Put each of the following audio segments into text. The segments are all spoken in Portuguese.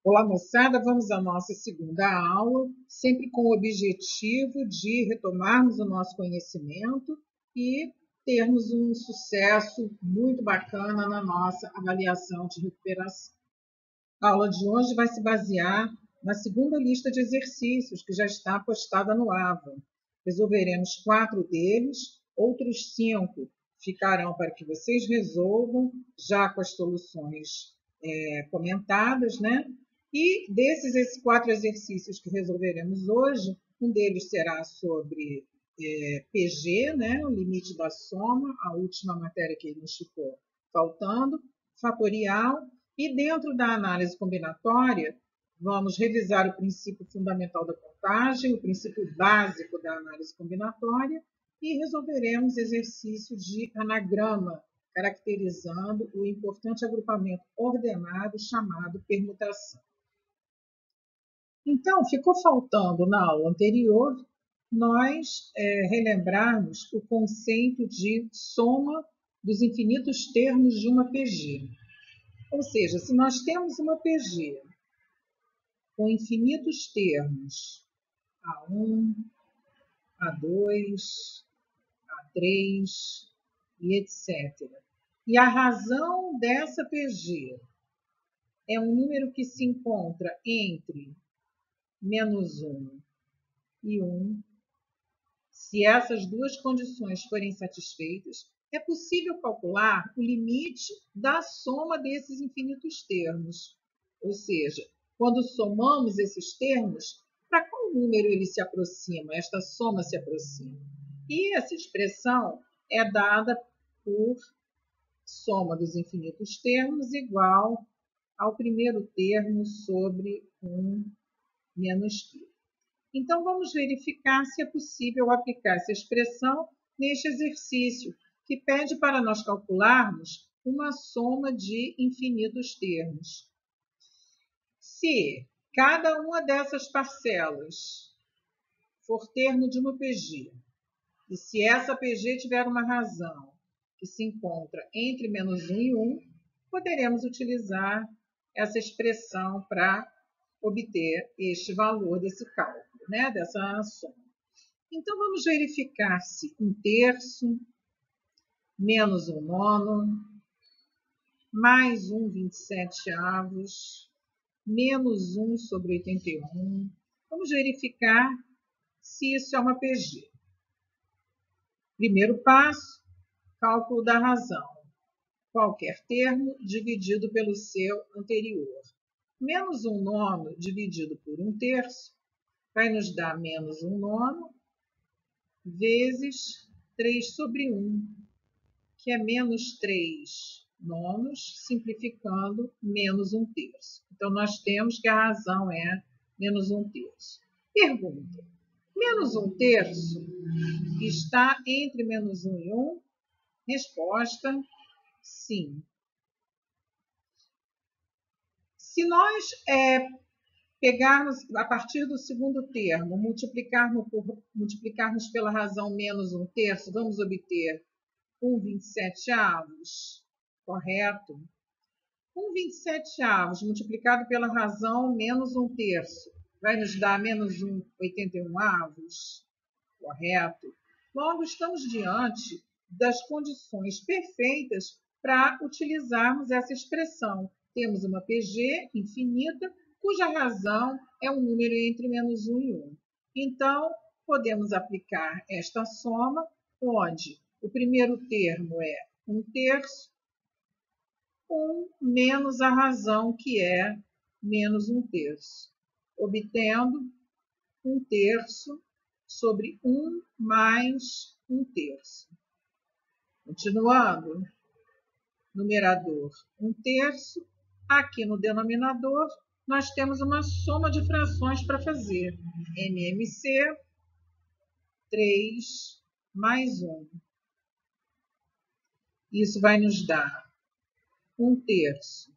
Olá, moçada, vamos à nossa segunda aula, sempre com o objetivo de retomarmos o nosso conhecimento e termos um sucesso muito bacana na nossa avaliação de recuperação. A aula de hoje vai se basear na segunda lista de exercícios que já está postada no AVA. Resolveremos 4 deles, outros 5 ficarão para que vocês resolvam, já com as soluções comentadas, né? E esses 4 exercícios que resolveremos hoje, um deles será sobre PG, né? O limite da soma, a última matéria que nos ficou faltando, fatorial, e dentro da análise combinatória, vamos revisar o princípio fundamental da contagem, o princípio básico da análise combinatória, e resolveremos exercício de anagrama, caracterizando o importante agrupamento ordenado chamado permutação. Então, ficou faltando na aula anterior nós relembrarmos o conceito de soma dos infinitos termos de uma PG. Ou seja, se nós temos uma PG com infinitos termos A1, A2, A3 e etc. E a razão dessa PG é um número que se encontra entre -1 e 1. Se essas duas condições forem satisfeitas, é possível calcular o limite da soma desses infinitos termos. Ou seja, quando somamos esses termos, para qual número ele se aproxima, esta soma se aproxima? E essa expressão é dada por soma dos infinitos termos igual ao primeiro termo sobre 1 menos π. Então, vamos verificar se é possível aplicar essa expressão neste exercício, que pede para nós calcularmos uma soma de infinitos termos. Se cada uma dessas parcelas for termo de uma PG, e se essa PG tiver uma razão que se encontra entre -1 e 1, poderemos utilizar essa expressão para obter este valor desse cálculo, né, dessa soma. Então, vamos verificar se 1/3, menos 1/9, mais 1/27, menos 1 sobre 81. Vamos verificar se isso é uma PG. Primeiro passo, cálculo da razão. Qualquer termo dividido pelo seu anterior. Menos 1/9 dividido por 1/3 vai nos dar menos 1/9 vezes 3 sobre 1, que é menos 3 nonos, simplificando, menos 1/3. Então, nós temos que a razão é menos 1/3. Pergunta: menos 1/3 está entre menos 1 e 1? Resposta: sim. Se nós pegarmos a partir do segundo termo, multiplicarmos pela razão menos 1/3, vamos obter 1/27, correto? 1/27 multiplicado pela razão menos 1/3 vai nos dar menos 1/81, correto? Logo, estamos diante das condições perfeitas para utilizarmos essa expressão. Temos uma PG infinita, cuja razão é um número entre menos 1 e 1. Então, podemos aplicar esta soma, onde o primeiro termo é 1/3, 1 menos a razão, que é menos 1/3, obtendo 1/3 sobre 1 mais 1/3. Continuando, numerador 1/3, aqui no denominador nós temos uma soma de frações para fazer. MMC, 3 mais 1. Isso vai nos dar 1/3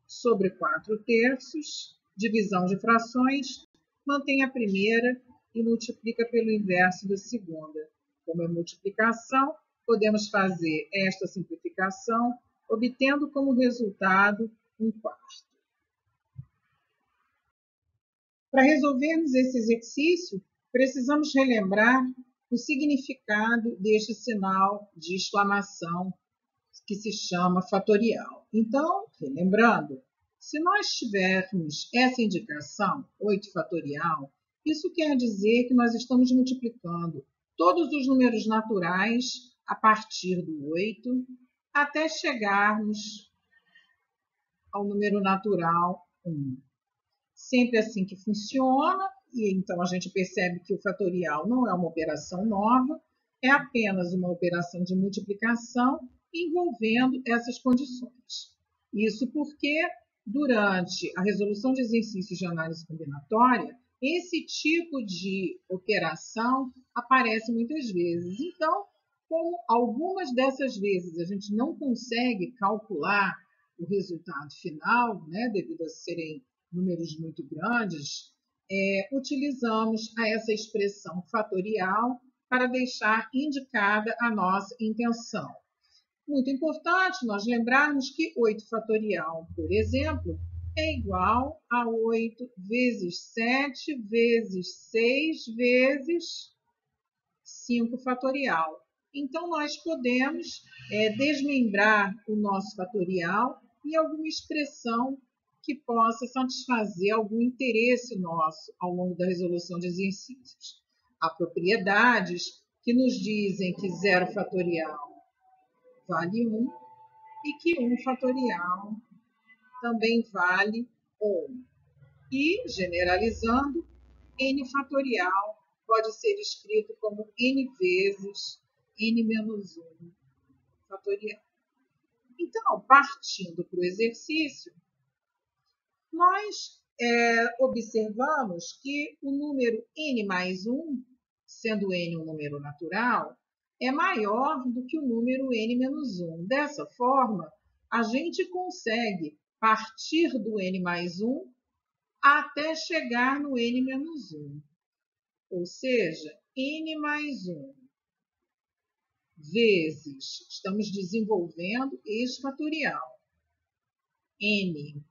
sobre 4/3, divisão de frações, mantém a primeira e multiplica pelo inverso da segunda. Como é multiplicação, podemos fazer esta simplificação, obtendo como resultado 1/4. Para resolvermos esse exercício, precisamos relembrar o significado deste sinal de exclamação que se chama fatorial. Então, relembrando, se nós tivermos essa indicação, 8 fatorial, isso quer dizer que nós estamos multiplicando todos os números naturais a partir do 8 até chegarmos ao número natural 1. Sempre assim que funciona, e então a gente percebe que o fatorial não é uma operação nova, é apenas uma operação de multiplicação envolvendo essas condições. Isso porque, durante a resolução de exercícios de análise combinatória, esse tipo de operação aparece muitas vezes. Então, como algumas dessas vezes a gente não consegue calcular o resultado final, devido a serem números muito grandes, utilizamos essa expressão fatorial para deixar indicada a nossa intenção. Muito importante nós lembrarmos que 8 fatorial, por exemplo, é igual a 8 vezes 7 vezes 6 vezes 5 fatorial. Então, nós podemos desmembrar o nosso fatorial em alguma expressão que possa satisfazer algum interesse nosso ao longo da resolução de exercícios. Há propriedades que nos dizem que 0 fatorial vale 1 e que 1 fatorial também vale 1. E, generalizando, n fatorial pode ser escrito como n vezes n menos 1 fatorial. Então, partindo para o exercício, nós observamos que o número n mais 1, sendo n um número natural, é maior do que o número n menos 1. Dessa forma, a gente consegue partir do n mais 1 até chegar no n menos 1. Ou seja, n mais 1 vezes, estamos desenvolvendo esse fatorial, n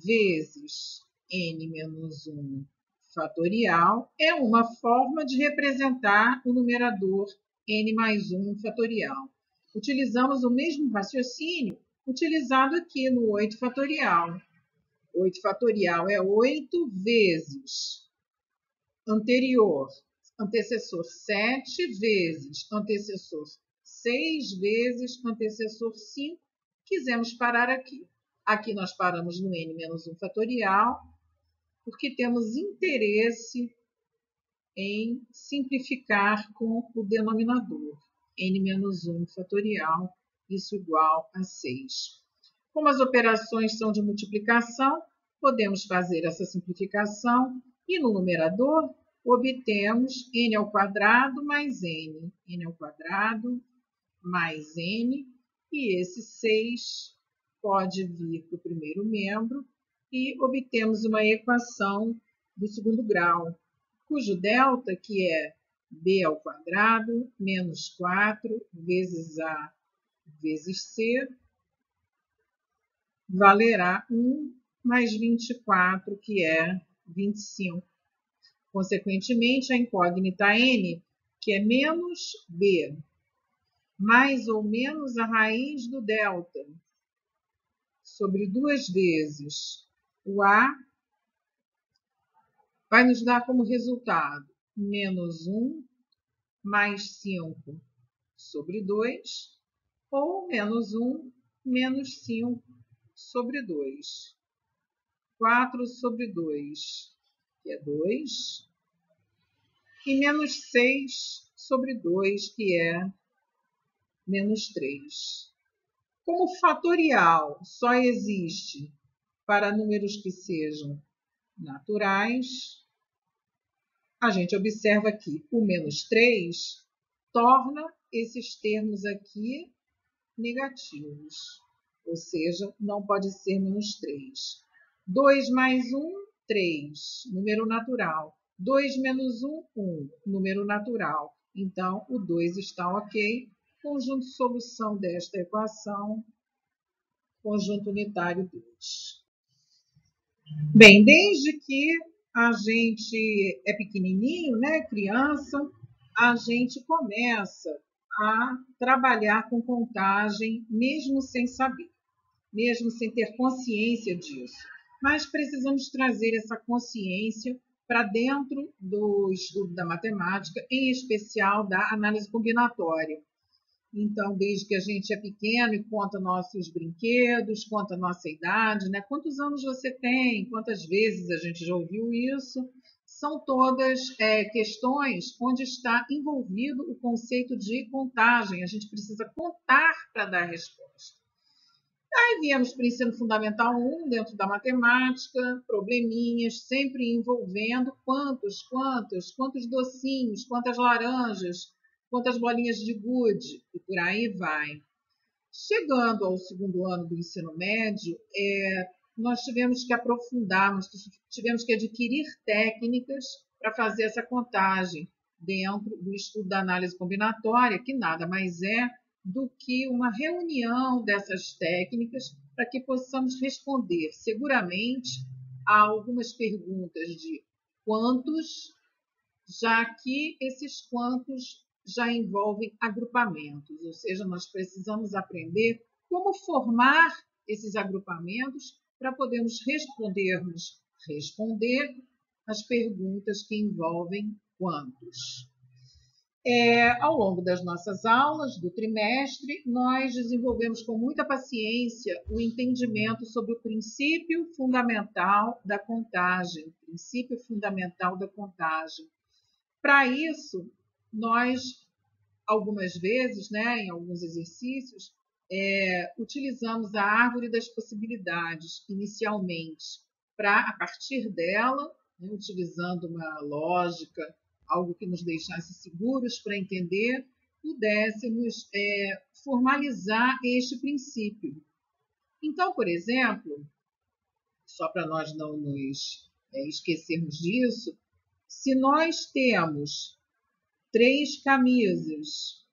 vezes n menos 1 fatorial é uma forma de representar o numerador n mais 1 fatorial. Utilizamos o mesmo raciocínio utilizado aqui no 8 fatorial. 8 fatorial é 8 vezes antecessor 7 vezes antecessor 6 vezes antecessor 5. Quisemos parar aqui. Aqui nós paramos no n menos 1 fatorial, porque temos interesse em simplificar com o denominador. N menos 1 fatorial, isso igual a 6. Como as operações são de multiplicação, podemos fazer essa simplificação e no numerador obtemos n ao quadrado mais n. N ao quadrado mais n, e esse 6 pode vir para o primeiro membro e obtemos uma equação do segundo grau, cujo delta, que é b ao quadrado menos 4 vezes a vezes c, valerá 1 mais 24, que é 25. Consequentemente, a incógnita n, que é menos b, mais ou menos a raiz do delta, sobre 2 vezes o a, vai nos dar como resultado menos 1 mais 5 sobre 2, ou menos 1 menos 5 sobre 2. 4 sobre 2, que é 2, e menos 6 sobre 2, que é menos 3. Como fatorial só existe para números que sejam naturais, a gente observa que o menos 3 torna esses termos aqui negativos, ou seja, não pode ser menos 3. 2 mais 1, 3, número natural. 2 menos 1, 1, número natural. Então, o 2 está ok. Conjunto de solução desta equação, conjunto unitário 2. Bem, desde que a gente é pequenininho, né, criança, a gente começa a trabalhar com contagem, mesmo sem saber, mesmo sem ter consciência disso. Mas precisamos trazer essa consciência para dentro do estudo da matemática, em especial da análise combinatória. Então, desde que a gente é pequeno e conta nossos brinquedos, conta nossa idade, né? Quantos anos você tem? Quantas vezes a gente já ouviu isso? São todas questões onde está envolvido o conceito de contagem. A gente precisa contar para dar resposta. Aí viemos para o ensino fundamental 1, dentro da matemática, probleminhas, sempre envolvendo quantos docinhos, quantas laranjas, quantas bolinhas de gude, e por aí vai. Chegando ao segundo ano do ensino médio, nós tivemos que aprofundarmos, tivemos que adquirir técnicas para fazer essa contagem dentro do estudo da análise combinatória, que nada mais é do que uma reunião dessas técnicas para que possamos responder seguramente a algumas perguntas de quantos, já que esses quantos já envolvem agrupamentos, ou seja, nós precisamos aprender como formar esses agrupamentos para podermos responder as perguntas que envolvem quantos. Ao longo das nossas aulas do trimestre, nós desenvolvemos com muita paciência o entendimento sobre o princípio fundamental da contagem. Princípio fundamental da contagem. Para isso, nós, algumas vezes, né, em alguns exercícios, utilizamos a árvore das possibilidades inicialmente, para, a partir dela, né, utilizando uma lógica, algo que nos deixasse seguros para entender, pudéssemos formalizar este princípio. Então, por exemplo, só para nós não nos esquecermos disso, se nós temos três camisas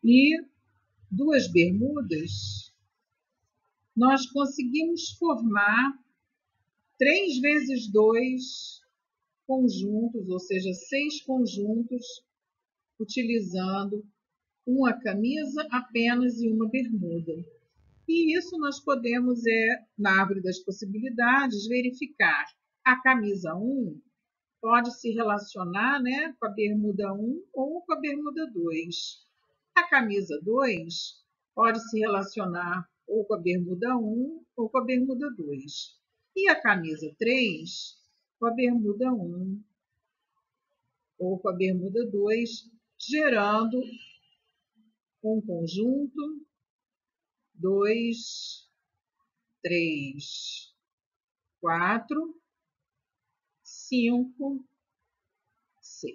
e duas bermudas, nós conseguimos formar 3 vezes 2 conjuntos, ou seja, 6 conjuntos, utilizando uma camisa apenas e uma bermuda. E isso nós podemos, na árvore das possibilidades, verificar. A camisa 1 pode se relacionar, né, com a bermuda 1 ou com a bermuda 2. A camisa 2 pode se relacionar ou com a bermuda 1 ou com a bermuda 2. E a camisa 3 com a bermuda 1 ou com a bermuda 2, gerando um conjunto 2, 3, 4, 5, 6.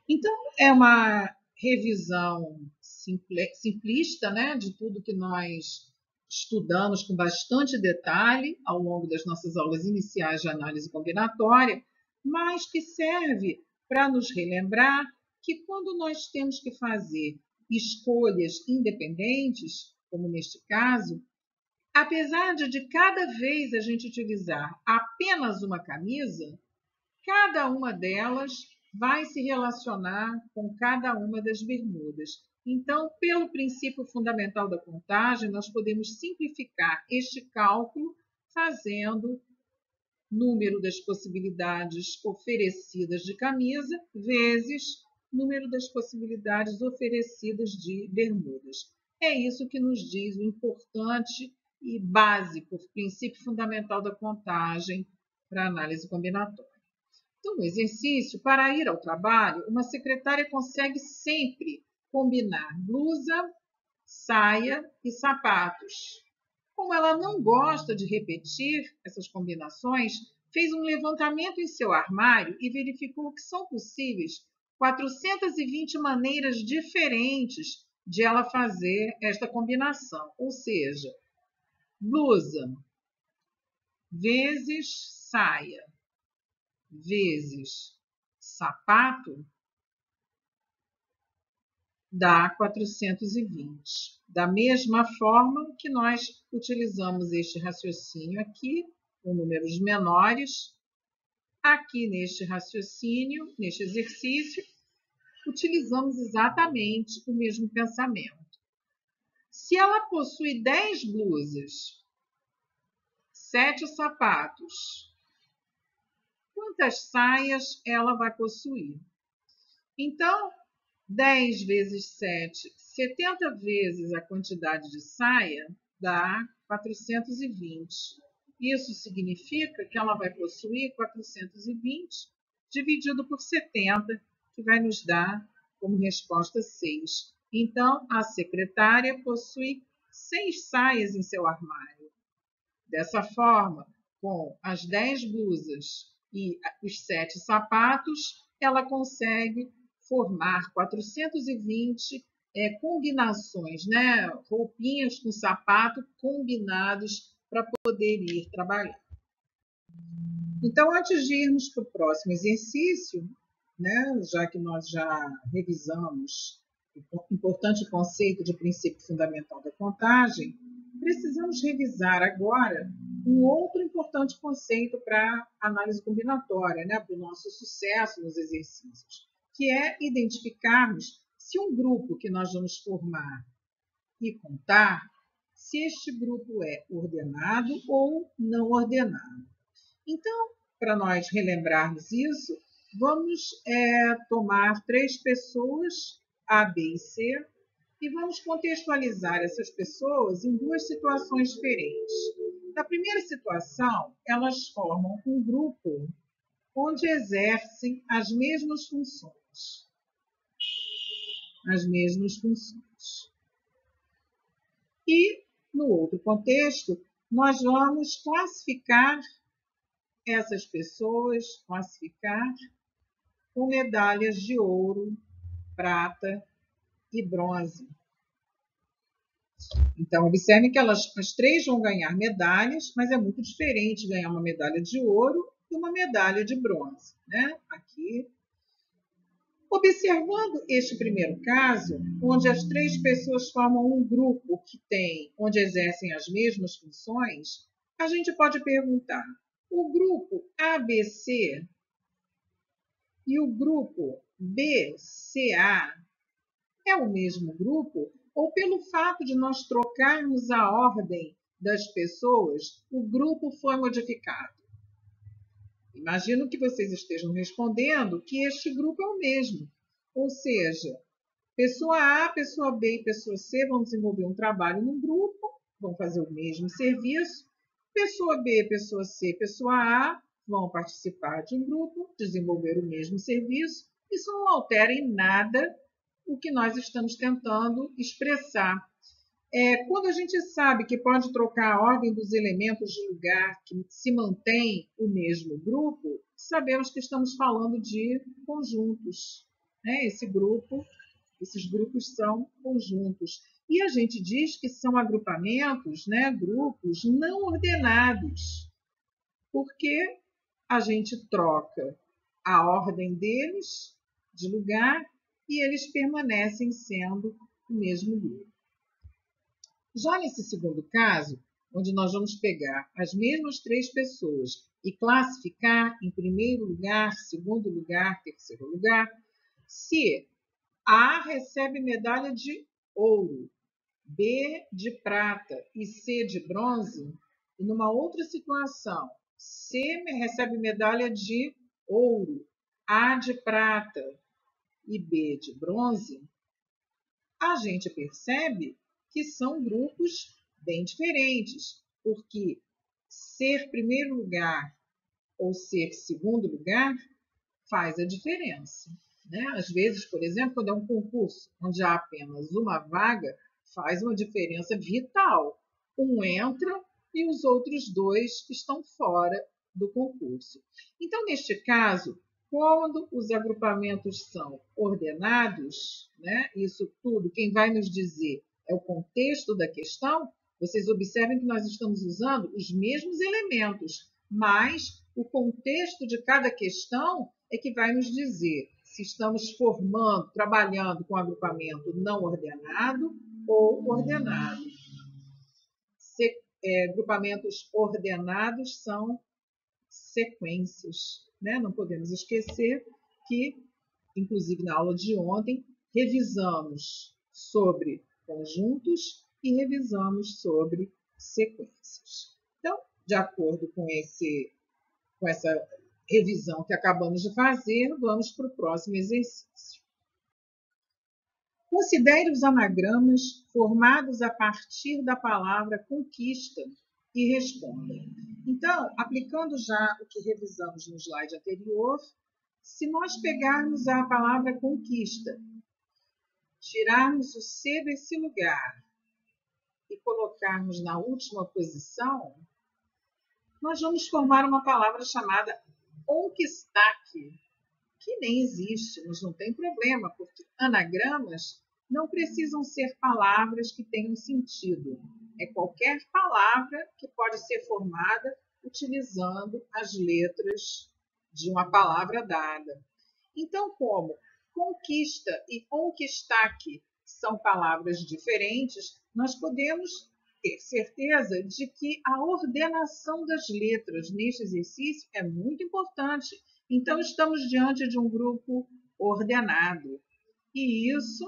Então, é uma revisão simplista, né, de tudo que nós estudamos com bastante detalhe ao longo das nossas aulas iniciais de análise combinatória, mas que serve para nos relembrar que quando nós temos que fazer escolhas independentes, como neste caso, apesar de cada vez a gente utilizar apenas uma camisa, cada uma delas vai se relacionar com cada uma das bermudas. Então, pelo princípio fundamental da contagem, nós podemos simplificar este cálculo fazendo número das possibilidades oferecidas de camisa vezes número das possibilidades oferecidas de bermudas. É isso que nos diz o importante e básico princípio fundamental da contagem para análise combinatória. Então, no exercício, para ir ao trabalho, uma secretária consegue sempre combinar blusa, saia e sapatos. Como ela não gosta de repetir essas combinações, fez um levantamento em seu armário e verificou que são possíveis 420 maneiras diferentes de ela fazer esta combinação. Ou seja, blusa vezes saia vezes sapato dá 420. Da mesma forma que nós utilizamos este raciocínio aqui, com números menores, aqui neste raciocínio, neste exercício, utilizamos exatamente o mesmo pensamento. Se ela possui 10 blusas, 7 sapatos, quantas saias ela vai possuir? Então, 10 vezes 7, 70 vezes a quantidade de saia, dá 420. Isso significa que ela vai possuir 420 dividido por 70, que vai nos dar como resposta 6. Então, a secretária possui 6 saias em seu armário. Dessa forma, com as 10 blusas e os 7 sapatos, ela consegue formar 420 combinações, né? Roupinhas com sapato combinados para poder ir trabalhar. Então, antes de irmos para o próximo exercício, né, já que nós já revisamos o importante conceito de princípio fundamental da contagem, precisamos revisar agora um outro importante conceito para análise combinatória, né, para o nosso sucesso nos exercícios, que é identificarmos se um grupo que nós vamos formar e contar, se este grupo é ordenado ou não ordenado. Então, para nós relembrarmos isso, vamos tomar 3 pessoas, A, B e C, e vamos contextualizar essas pessoas em 2 situações diferentes. Na primeira situação, elas formam um grupo onde exercem as mesmas funções. As mesmas funções. E, no outro contexto, nós vamos classificar essas pessoas, com medalhas de ouro, prata e bronze. Então, observem que as 3 vão ganhar medalhas, mas é muito diferente ganhar uma medalha de ouro e uma medalha de bronze, né? Aqui. Observando este primeiro caso, onde as 3 pessoas formam um grupo onde exercem as mesmas funções, a gente pode perguntar: o grupo ABC e o grupo BCA é o mesmo grupo? Ou pelo fato de nós trocarmos a ordem das pessoas, o grupo foi modificado? Imagino que vocês estejam respondendo que este grupo é o mesmo. Ou seja, pessoa A, pessoa B e pessoa C vão desenvolver um trabalho num grupo, vão fazer o mesmo serviço. Pessoa B, pessoa C, pessoa A vão participar de um grupo, desenvolver o mesmo serviço. Isso não altera em nada o que nós estamos tentando expressar. Quando a gente sabe que pode trocar a ordem dos elementos de lugar que se mantém o mesmo grupo, sabemos que estamos falando de conjuntos. Né? Esses grupos são conjuntos. E a gente diz que são agrupamentos, né? Grupos não ordenados, porque a gente troca a ordem deles de lugar e eles permanecem sendo o mesmo grupo. Já nesse segundo caso, onde nós vamos pegar as mesmas 3 pessoas e classificar em primeiro lugar, segundo lugar, terceiro lugar, se A recebe medalha de ouro, B de prata e C de bronze, e numa outra situação, C recebe medalha de ouro, A de prata e B de bronze, a gente percebe que são grupos bem diferentes, porque ser primeiro lugar ou ser segundo lugar faz a diferença. Né? Às vezes, por exemplo, quando é um concurso onde há apenas uma vaga, faz uma diferença vital. Um entra e os outros 2 estão fora do concurso. Então, neste caso, quando os agrupamentos são ordenados, né, isso tudo, quem vai nos dizer é o contexto da questão, vocês observem que nós estamos usando os mesmos elementos, mas o contexto de cada questão é que vai nos dizer se estamos formando, trabalhando com agrupamento não ordenado ou ordenado. Agrupamentos ordenados são sequências, né? Não podemos esquecer que, inclusive na aula de ontem, revisamos sobre conjuntos e revisamos sobre sequências. Então, de acordo com essa revisão que acabamos de fazer, vamos para o próximo exercício. Considere os anagramas formados a partir da palavra conquista e responda. Então, aplicando já o que revisamos no slide anterior, se nós pegarmos a palavra conquista, tirarmos o C desse lugar e colocarmos na última posição, nós vamos formar uma palavra chamada conquistaque, que nem existe, mas não tem problema, porque anagramas não precisam ser palavras que tenham sentido. É qualquer palavra que pode ser formada utilizando as letras de uma palavra dada. Então, como conquista e conquistaque são palavras diferentes, nós podemos ter certeza de que a ordenação das letras neste exercício é muito importante. Então, estamos diante de um grupo ordenado. E isso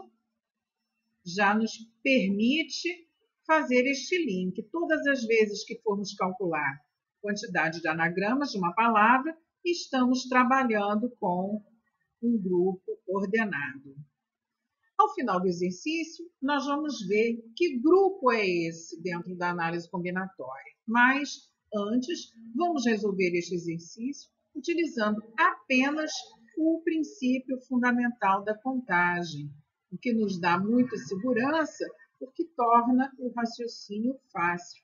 já nos permite fazer este link. Todas as vezes que formos calcular a quantidade de anagramas de uma palavra, estamos trabalhando com um grupo ordenado. Ao final do exercício, nós vamos ver que grupo é esse dentro da análise combinatória. Mas, antes, vamos resolver este exercício utilizando apenas o princípio fundamental da contagem, o que nos dá muita segurança, porque torna o raciocínio fácil.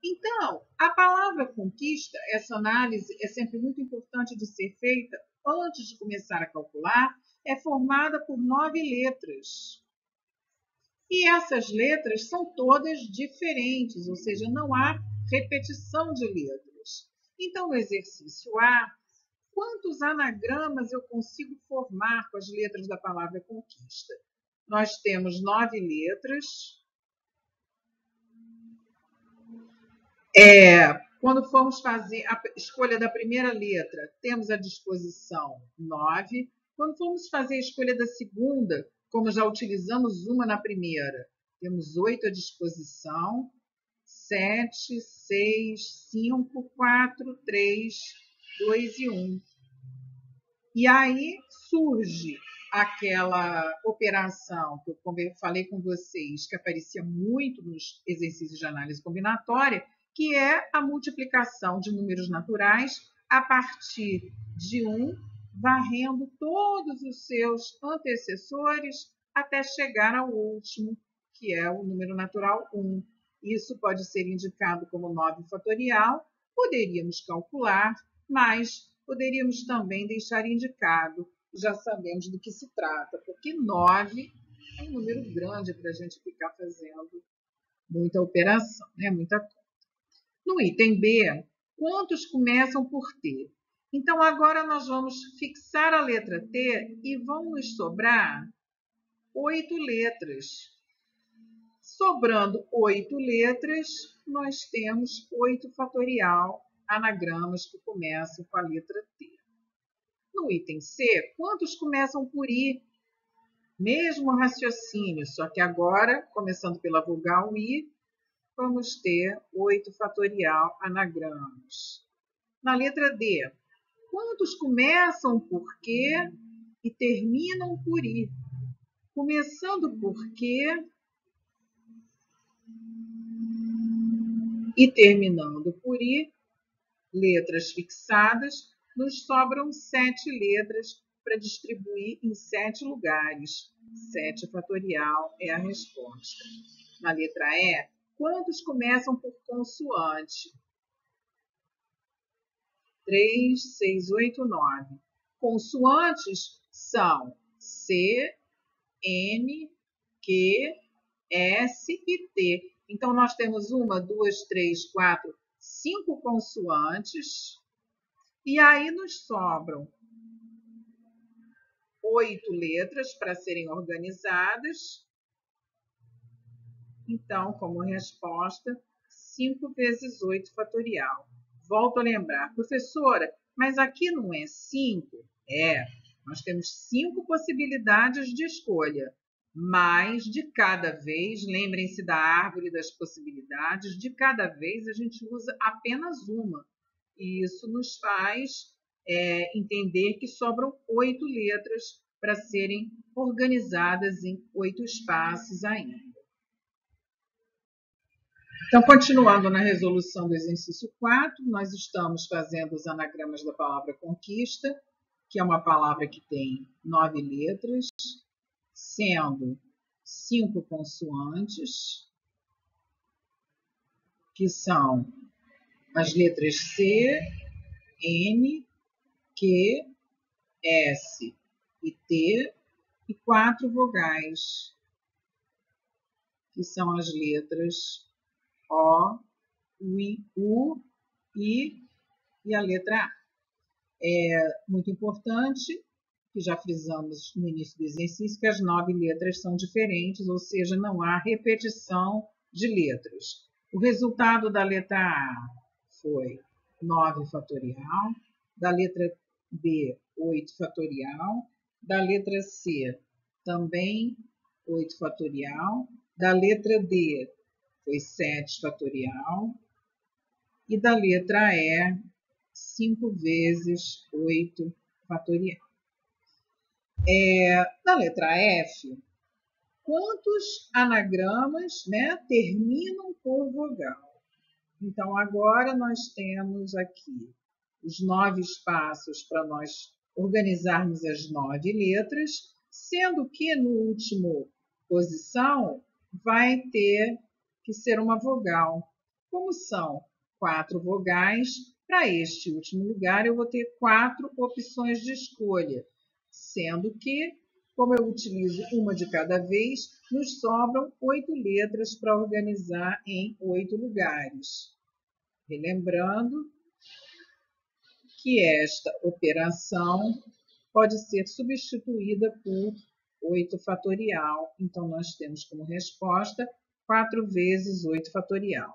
Então, a palavra conquista, essa análise é sempre muito importante de ser feita antes de começar a calcular, é formada por 9 letras. E essas letras são todas diferentes, ou seja, não há repetição de letras. Então, no exercício A, quantos anagramas eu consigo formar com as letras da palavra conquista? Nós temos 9 letras. Quando formos fazer a escolha da primeira letra, temos à disposição 9. Quando formos fazer a escolha da segunda, como já utilizamos uma na primeira, temos 8 à disposição. 7, 6, 5, 4, 3, 2 e 1. E aí surge aquela operação que eu falei com vocês, que aparecia muito nos exercícios de análise combinatória, que é a multiplicação de números naturais a partir de 1, varrendo todos os seus antecessores até chegar ao último, que é o número natural 1. Isso pode ser indicado como 9 fatorial, poderíamos calcular, mas poderíamos também deixar indicado, já sabemos do que se trata, porque 9 é um número grande para a gente ficar fazendo muita operação, né? Muita conta. No item B, quantos começam por T? Então, agora nós vamos fixar a letra T e vão nos sobrar 8 letras. Sobrando 8 letras, nós temos 8 fatorial anagramas que começam com a letra T. No item C, quantos começam por I? Mesmo raciocínio, só que agora, começando pela vogal I, vamos ter 8 fatorial anagramas. Na letra D, quantos começam por Q e terminam por I? Começando por Q e terminando por I, letras fixadas, nos sobram 7 letras para distribuir em 7 lugares. 7 fatorial é a resposta. Na letra E, quantos começam por consoante? 3, 6, 8, 9. Consoantes são C, N, Q, S e T. Então, nós temos 1, 2, 3, 4, 5 consoantes. E aí nos sobram 8 letras para serem organizadas. Então, como resposta, 5 vezes 8 fatorial. Volto a lembrar, professora, mas aqui não é 5? É, nós temos 5 possibilidades de escolha, mas de cada vez, lembrem-se da árvore das possibilidades, de cada vez a gente usa apenas uma. E isso nos faz entender que sobram 8 letras para serem organizadas em 8 espaços ainda. Então, continuando na resolução do exercício 4, nós estamos fazendo os anagramas da palavra conquista, que é uma palavra que tem 9 letras, sendo 5 consoantes, que são as letras C, N, Q, S e T, e 4 vogais, que são as letras O, U, I e a letra A. É muito importante, que já frisamos no início do exercício, que as 9 letras são diferentes, ou seja, não há repetição de letras. O resultado da letra A foi 9 fatorial, da letra B, 8 fatorial, da letra C, também 8 fatorial, da letra D, foi 7 fatorial, e da letra E, 5 vezes 8 fatorial. Da letra F, quantos anagramas terminam por vogal? Então, agora nós temos aqui os 9 espaços para nós organizarmos as 9 letras, sendo que no último posição vai ter que ser uma vogal. Como são 4 vogais, para este último lugar eu vou ter 4 opções de escolha, sendo que, como eu utilizo uma de cada vez, nos sobram 8 letras para organizar em 8 lugares. Relembrando que esta operação pode ser substituída por 8 fatorial. Então, nós temos como resposta 4 vezes 8 fatorial.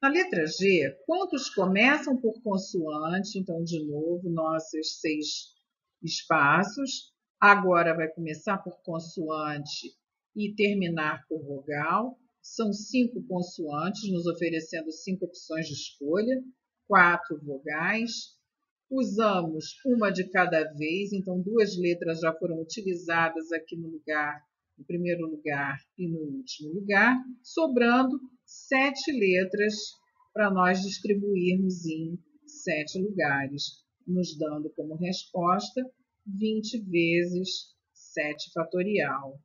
Na letra G, quantos começam por consoante? Então, de novo, nossos 6 espaços. Agora vai começar por consoante e terminar por vogal. São 5 consoantes, nos oferecendo 5 opções de escolha, 4 vogais. Usamos uma de cada vez, então 2 letras já foram utilizadas aqui no lugar, no primeiro lugar e no último lugar, sobrando 7 letras para nós distribuirmos em 7 lugares, nos dando como resposta 20 vezes 7 fatorial.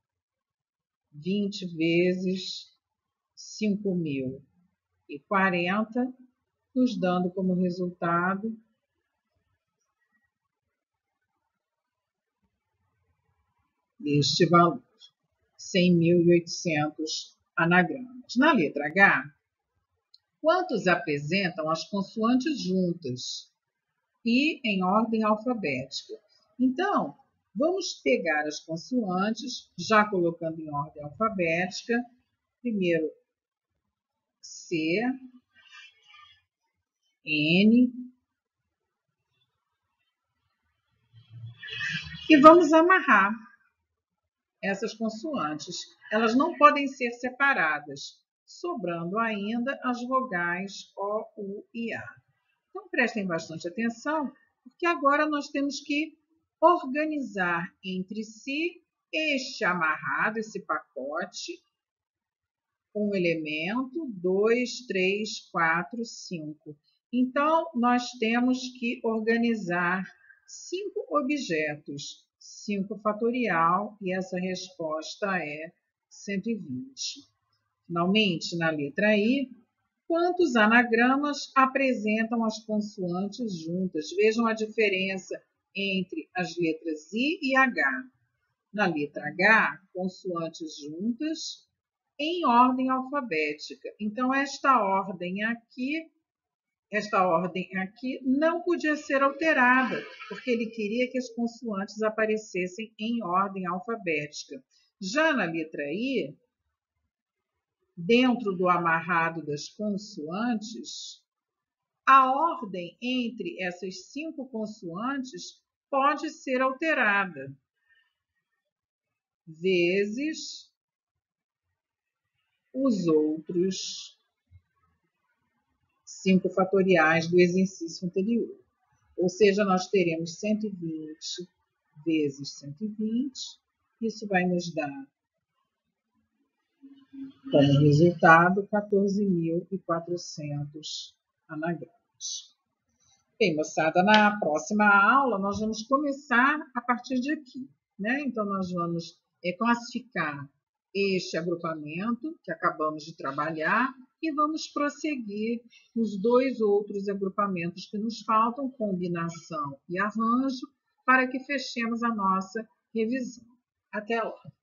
20 vezes 5.040, nos dando como resultado este valor, 100.800 anagramas. Na letra H, quantos apresentam as consoantes juntas e em ordem alfabética? Então, vamos pegar as consoantes, já colocando em ordem alfabética. Primeiro, C, N, e vamos amarrar essas consoantes. Elas não podem ser separadas, sobrando ainda as vogais O, U e A. Então, prestem bastante atenção, porque agora nós temos que organizar entre si este amarrado, esse pacote, um elemento, 2, 3, 4, 5. Então, nós temos que organizar 5 objetos, 5 fatorial, e essa resposta é 120. Finalmente, na letra I, quantos anagramas apresentam as consoantes juntas? Vejam a diferença entre as letras I e H. Na letra H, consoantes juntas em ordem alfabética. Então, esta ordem aqui esta ordem aqui não podia ser alterada, porque ele queria que as consoantes aparecessem em ordem alfabética. Já na letra I, dentro do amarrado das consoantes, a ordem entre essas 5 consoantes pode ser alterada, vezes os outros 5 fatoriais do exercício anterior. Ou seja, nós teremos 120 vezes 120. Isso vai nos dar, como resultado, 14.400 anagramas. Bem, moçada, na próxima aula nós vamos começar a partir de aqui, né? Então, nós vamos classificar este agrupamento que acabamos de trabalhar e vamos prosseguir nos 2 outros agrupamentos que nos faltam, combinação e arranjo, para que fechemos a nossa revisão. Até lá!